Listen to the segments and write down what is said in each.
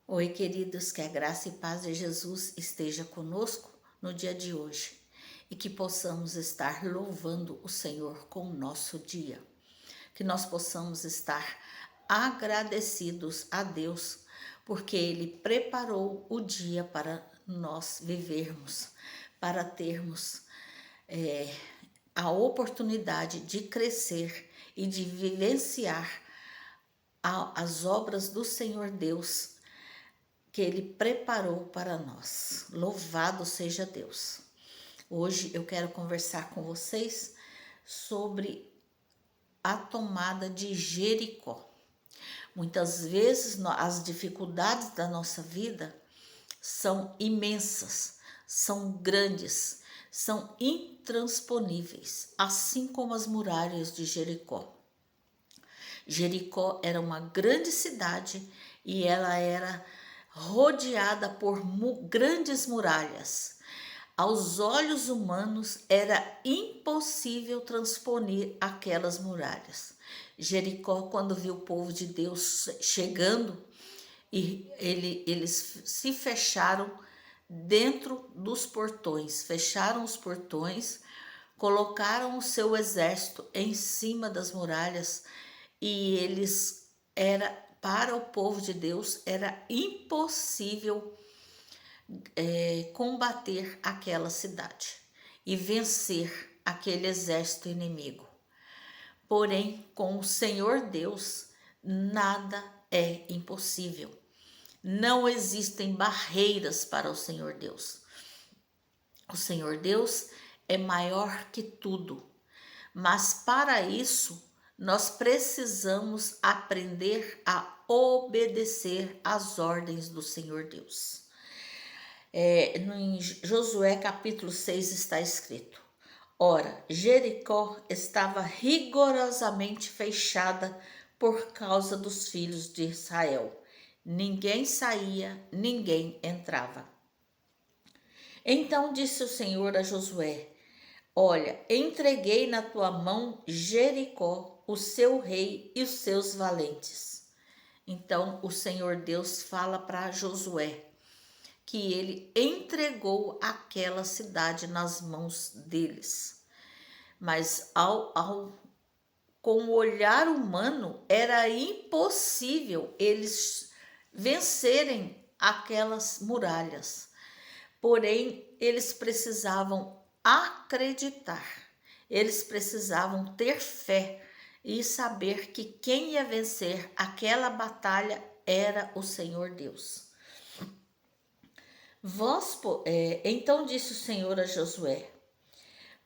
Oi, queridos, que a graça e paz de Jesus esteja conosco no dia de hoje e que possamos estar louvando o Senhor com o nosso dia, que nós possamos estar agradecidos a Deus porque Ele preparou o dia para nós vivermos, para termos a oportunidade de crescer e de vivenciar as obras do Senhor Deus que Ele preparou para nós. Louvado seja Deus! Hoje eu quero conversar com vocês sobre a tomada de Jericó. Muitas vezes as dificuldades da nossa vida são imensas, são grandes, são intransponíveis, assim como as muralhas de Jericó. Jericó era uma grande cidade e ela era rodeada por grandes muralhas. Aos olhos humanos era impossível transponer aquelas muralhas. Jericó, quando viu o povo de Deus chegando, eles se fecharam dentro dos portões, fecharam os portões, colocaram o seu exército em cima das muralhas e eles era para o povo de Deus era impossível combater aquela cidade e vencer aquele exército inimigo. Porém, com o Senhor Deus, nada é impossível. Não existem barreiras para o Senhor Deus. O Senhor Deus é maior que tudo, mas para isso nós precisamos aprender a obedecer às ordens do Senhor Deus. Em Josué capítulo 6 está escrito: Ora, Jericó estava rigorosamente fechada por causa dos filhos de Israel. Ninguém saía, ninguém entrava. Então disse o Senhor a Josué: Olha, entreguei na tua mão Jericó, o seu rei e os seus valentes. Então o Senhor Deus fala para Josué que ele entregou aquela cidade nas mãos deles. Mas com o olhar humano era impossível eles vencerem aquelas muralhas. Porém, eles precisavam acreditar, eles precisavam ter fé e saber que quem ia vencer aquela batalha era o Senhor Deus. Então disse o Senhor a Josué: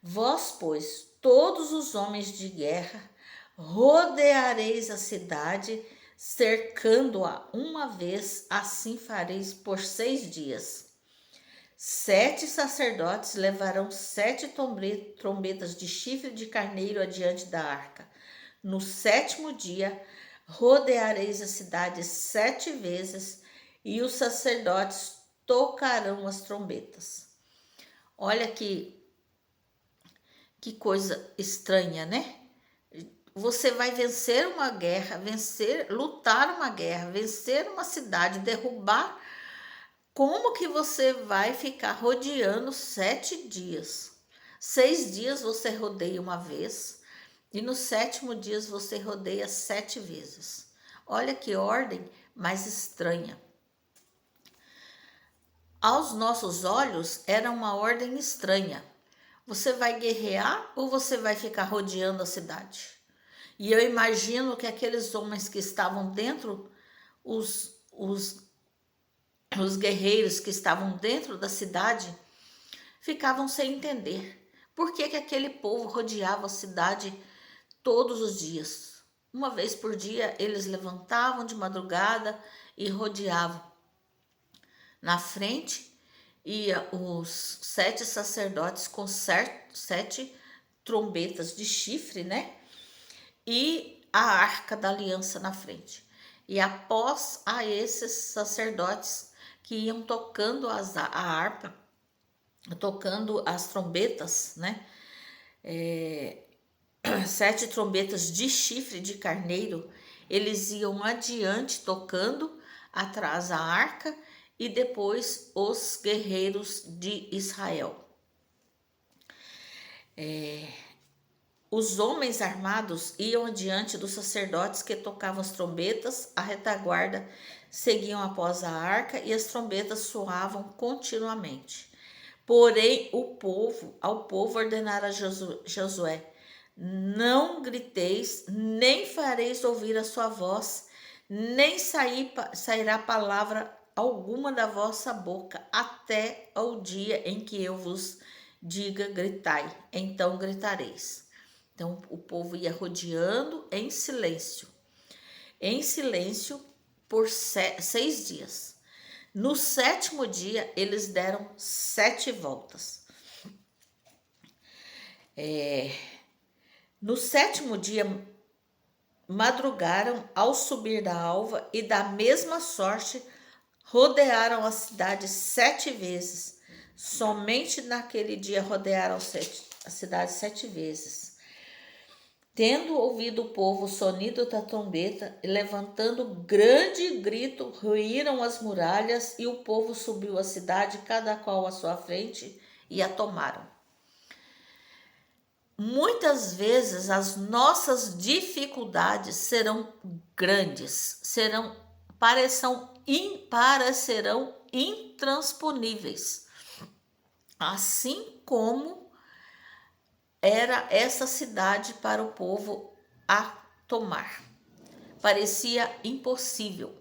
Vós, pois, todos os homens de guerra, rodeareis a cidade, cercando-a uma vez, assim fareis por 6 dias. 7 sacerdotes levarão 7 trombetas de chifre de carneiro adiante da arca. No 7º dia, rodeareis a cidade 7 vezes, e os sacerdotes tocarão as trombetas. Olha que coisa estranha, né? Você vai vencer uma guerra, lutar uma guerra, vencer uma cidade, derrubar. Como que você vai ficar rodeando 7 dias? 6 dias você rodeia uma vez e no 7º dia você rodeia 7 vezes. Olha que ordem mais estranha. Aos nossos olhos era uma ordem estranha. Você vai guerrear ou você vai ficar rodeando a cidade? E eu imagino que aqueles homens que estavam dentro, os guerreiros que estavam dentro da cidade, ficavam sem entender por que aquele povo rodeava a cidade todos os dias. Uma vez por dia eles levantavam de madrugada e rodeavam. Na frente ia os 7 sacerdotes com 7 trombetas de chifre, né? E a arca da aliança na frente. E após a esses sacerdotes que iam tocando a harpa, tocando as trombetas, né? 7 trombetas de chifre de carneiro, eles iam adiante tocando atrás a arca e depois os guerreiros de Israel. Os homens armados iam adiante dos sacerdotes que tocavam as trombetas, a retaguarda seguiam após a arca e as trombetas soavam continuamente. Porém, ao povo ordenara Josué: não griteis, nem fareis ouvir a sua voz, nem sairá palavra alguma da vossa boca, até ao dia em que eu vos diga gritai, então gritareis. Então o povo ia rodeando em silêncio por 6 dias. No 7º dia, eles deram 7 voltas. No 7º dia, madrugaram ao subir da alva e da mesma sorte rodearam a cidade 7 vezes. Somente naquele dia rodearam a cidade 7 vezes. Tendo ouvido o povo o sonido da trombeta e levantando grande grito, ruíram as muralhas e o povo subiu a cidade, cada qual à sua frente, e a tomaram. Muitas vezes as nossas dificuldades serão grandes, parecerão intransponíveis, assim como era essa cidade para o povo a tomar. Parecia impossível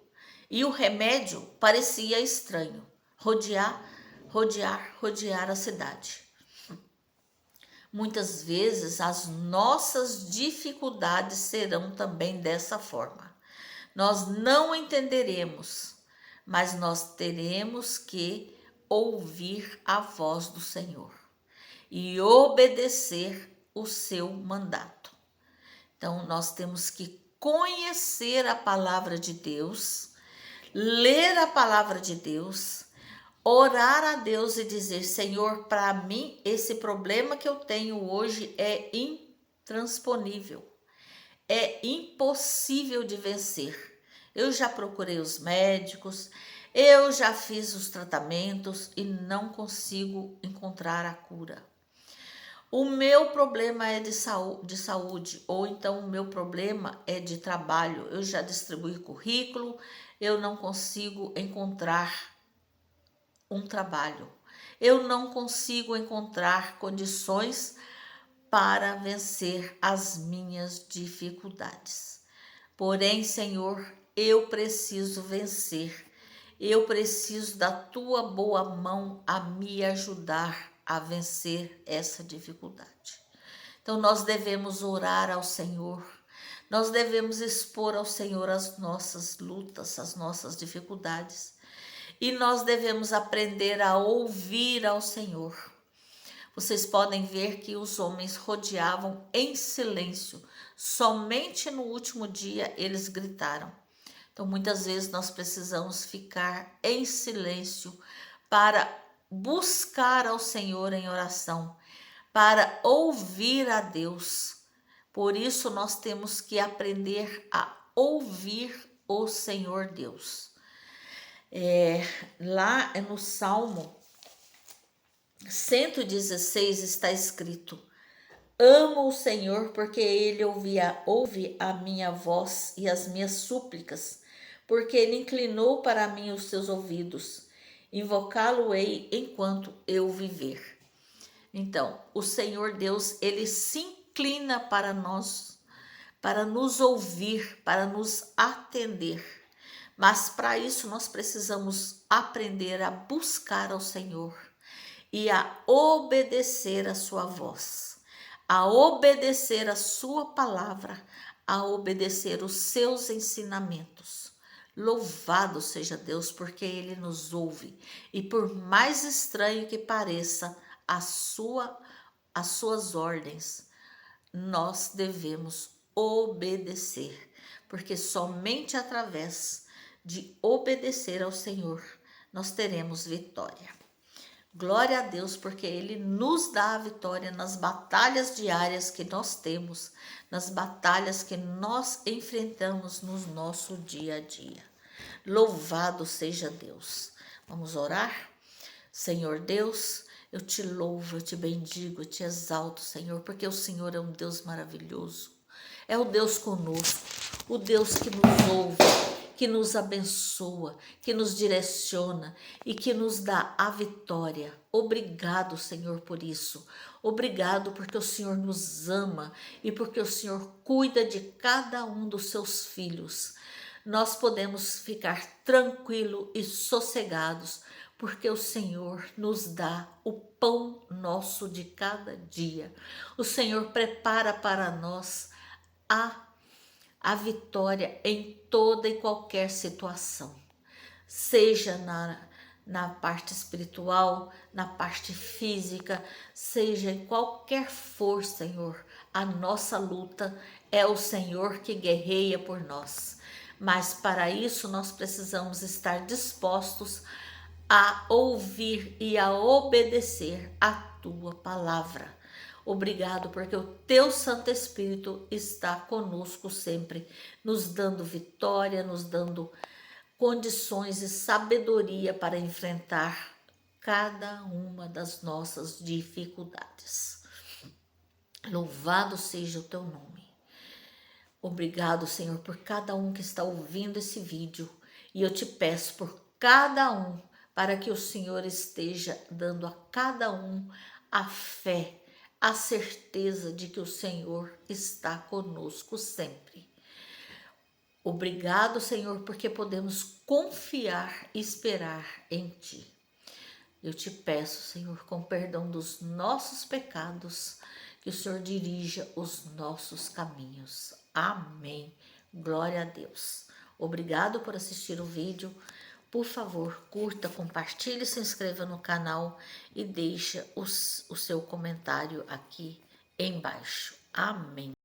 e o remédio parecia estranho: rodear a cidade. Muitas vezes as nossas dificuldades serão também dessa forma. Nós não entenderemos, mas nós teremos que ouvir a voz do Senhor e obedecer o seu mandato. Então, nós temos que conhecer a palavra de Deus, ler a palavra de Deus, orar a Deus e dizer: Senhor, para mim esse problema que eu tenho hoje é intransponível, é impossível de vencer. Eu já procurei os médicos, eu já fiz os tratamentos e não consigo encontrar a cura. O meu problema é de saúde, ou então o meu problema é de trabalho. Eu já distribuí currículo, eu não consigo encontrar um trabalho. Eu não consigo encontrar condições para vencer as minhas dificuldades. Porém, Senhor, eu preciso vencer. Eu preciso da tua boa mão a me ajudar a vencer essa dificuldade. Então nós devemos orar ao Senhor, nós devemos expor ao Senhor as nossas lutas, as nossas dificuldades, e nós devemos aprender a ouvir ao Senhor. Vocês podem ver que os homens rodeavam em silêncio, somente no último dia eles gritaram. Então muitas vezes nós precisamos ficar em silêncio para buscar ao Senhor em oração, para ouvir a Deus. Por isso nós temos que aprender a ouvir o Senhor Deus. Lá no Salmo 116 está escrito: amo o Senhor porque ele ouve a minha voz e as minhas súplicas, porque ele inclinou para mim os seus ouvidos. Invocá-lo-ei enquanto eu viver. Então, o Senhor Deus, ele se inclina para nós, para nos ouvir, para nos atender. Mas para isso nós precisamos aprender a buscar ao Senhor e a obedecer a sua voz, a obedecer a sua palavra, a obedecer os seus ensinamentos. Louvado seja Deus, porque ele nos ouve, e por mais estranho que pareça as suas ordens, nós devemos obedecer, porque somente através de obedecer ao Senhor nós teremos vitória. Glória a Deus, porque ele nos dá a vitória nas batalhas diárias que nós temos, nas batalhas que nós enfrentamos no nosso dia a dia. Louvado seja Deus. Vamos orar? Senhor Deus, eu te louvo, eu te bendigo, eu te exalto, Senhor, porque o Senhor é um Deus maravilhoso. É o Deus conosco, o Deus que nos ouve, que nos abençoa, que nos direciona e que nos dá a vitória. Obrigado, Senhor, por isso. Obrigado porque o Senhor nos ama e porque o Senhor cuida de cada um dos seus filhos. Nós podemos ficar tranquilos e sossegados, porque o Senhor nos dá o pão nosso de cada dia. O Senhor prepara para nós a vitória em toda e qualquer situação, seja na parte espiritual, na parte física, seja em qualquer for, Senhor. A nossa luta é o Senhor que guerreia por nós. Mas para isso nós precisamos estar dispostos a ouvir e a obedecer a tua palavra. Obrigado, porque o teu Santo Espírito está conosco sempre, nos dando vitória, nos dando condições e sabedoria para enfrentar cada uma das nossas dificuldades. Louvado seja o teu nome. Obrigado, Senhor, por cada um que está ouvindo esse vídeo. E eu te peço por cada um, para que o Senhor esteja dando a cada um a fé, a certeza de que o Senhor está conosco sempre. Obrigado, Senhor, porque podemos confiar e esperar em Ti. Eu te peço, Senhor, com perdão dos nossos pecados, que o Senhor dirija os nossos caminhos. Amém. Glória a Deus. Obrigado por assistir o vídeo. Por favor, curta, compartilhe, se inscreva no canal e deixa o seu comentário aqui embaixo. Amém.